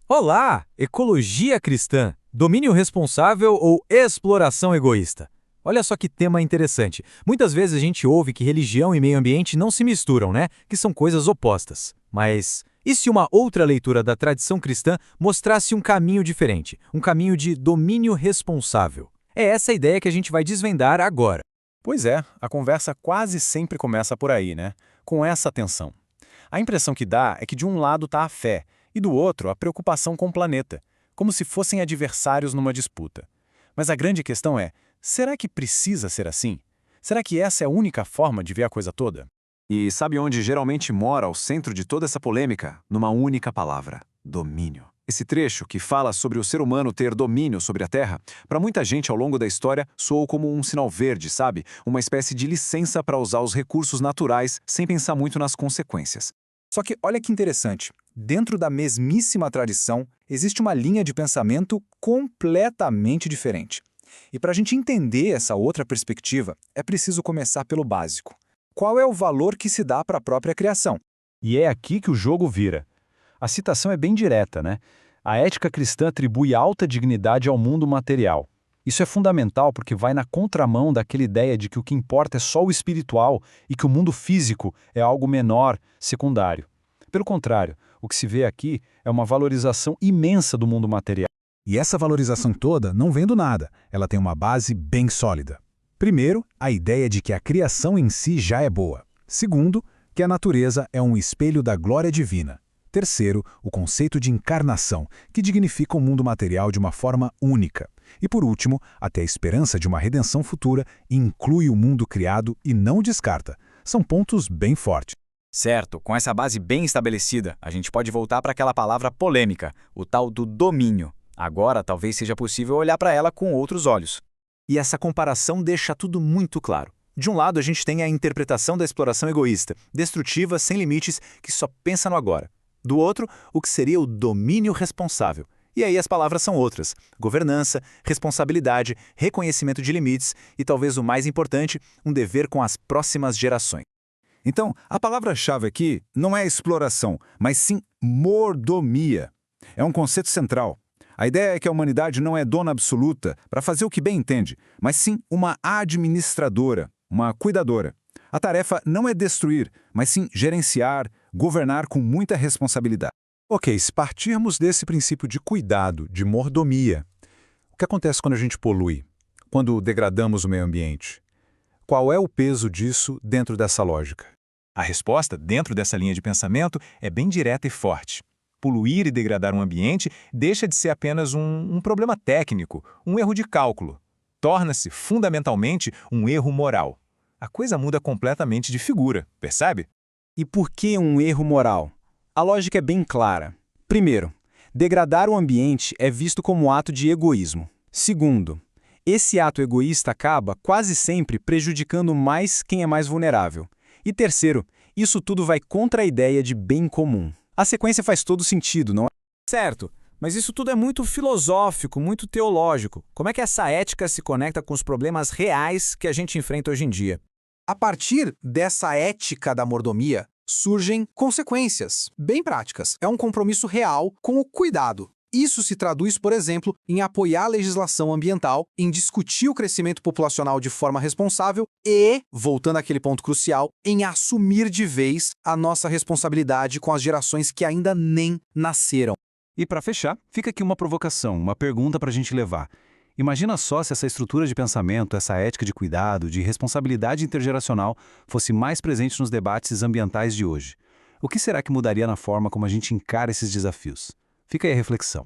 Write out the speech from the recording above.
Olá! Ecologia cristã, domínio responsável ou exploração egoísta? Olha só que tema interessante. Muitas vezes a gente ouve que religião e meio ambiente não se misturam, né? Que são coisas opostas. Mas e se uma outra leitura da tradição cristã mostrasse um caminho diferente? Um caminho de domínio responsável? É essa a ideia que a gente vai desvendar agora. Pois é, a conversa quase sempre começa por aí, né? Com essa tensão. A impressão que dá é que de um lado está a fé e do outro a preocupação com o planeta, como se fossem adversários numa disputa. Mas a grande questão é, será que precisa ser assim? Será que essa é a única forma de ver a coisa toda? E sabe onde geralmente mora o centro de toda essa polêmica? Numa única palavra: domínio. Esse trecho, que fala sobre o ser humano ter domínio sobre a Terra, para muita gente ao longo da história soou como um sinal verde, sabe? Uma espécie de licença para usar os recursos naturais sem pensar muito nas consequências. Só que olha que interessante, dentro da mesmíssima tradição existe uma linha de pensamento completamente diferente. E para a gente entender essa outra perspectiva, é preciso começar pelo básico. Qual é o valor que se dá para a própria criação? E é aqui que o jogo vira. A citação é bem direta, né? A ética cristã atribui alta dignidade ao mundo material. Isso é fundamental porque vai na contramão daquela ideia de que o que importa é só o espiritual e que o mundo físico é algo menor, secundário. Pelo contrário, o que se vê aqui é uma valorização imensa do mundo material. E essa valorização toda não vem do nada, ela tem uma base bem sólida. Primeiro, a ideia de que a criação em si já é boa. Segundo, que a natureza é um espelho da glória divina. Terceiro, o conceito de encarnação, que dignifica o mundo material de uma forma única. E por último, até a esperança de uma redenção futura e inclui o mundo criado e não o descarta. São pontos bem fortes. Certo, com essa base bem estabelecida, a gente pode voltar para aquela palavra polêmica, o tal do domínio. Agora, talvez seja possível olhar para ela com outros olhos. E essa comparação deixa tudo muito claro. De um lado, a gente tem a interpretação da exploração egoísta, destrutiva, sem limites, que só pensa no agora. Do outro, o que seria o domínio responsável. E aí as palavras são outras: governança, responsabilidade, reconhecimento de limites e, talvez o mais importante, um dever com as próximas gerações. Então, a palavra-chave aqui não é exploração, mas sim mordomia. É um conceito central. A ideia é que a humanidade não é dona absoluta para fazer o que bem entende, mas sim uma administradora, uma cuidadora. A tarefa não é destruir, mas sim gerenciar, governar com muita responsabilidade. Ok, se partirmos desse princípio de cuidado, de mordomia, o que acontece quando a gente polui? Quando degradamos o meio ambiente? Qual é o peso disso dentro dessa lógica? A resposta, dentro dessa linha de pensamento, é bem direta e forte. Poluir e degradar um ambiente deixa de ser apenas um problema técnico, um erro de cálculo. Torna-se, fundamentalmente, um erro moral. A coisa muda completamente de figura, percebe? E por que um erro moral? A lógica é bem clara. Primeiro, degradar o ambiente é visto como um ato de egoísmo. Segundo, esse ato egoísta acaba, quase sempre, prejudicando mais quem é mais vulnerável. E terceiro, isso tudo vai contra a ideia de bem comum. A sequência faz todo sentido, não é? Certo, mas isso tudo é muito filosófico, muito teológico. Como é que essa ética se conecta com os problemas reais que a gente enfrenta hoje em dia? A partir dessa ética da mordomia, surgem consequências bem práticas. É um compromisso real com o cuidado. Isso se traduz, por exemplo, em apoiar a legislação ambiental, em discutir o crescimento populacional de forma responsável e, voltando àquele ponto crucial, em assumir de vez a nossa responsabilidade com as gerações que ainda nem nasceram. E para fechar, fica aqui uma provocação, uma pergunta para a gente levar. Imagina só se essa estrutura de pensamento, essa ética de cuidado, de responsabilidade intergeracional fosse mais presente nos debates ambientais de hoje. O que será que mudaria na forma como a gente encara esses desafios? Fica aí a reflexão.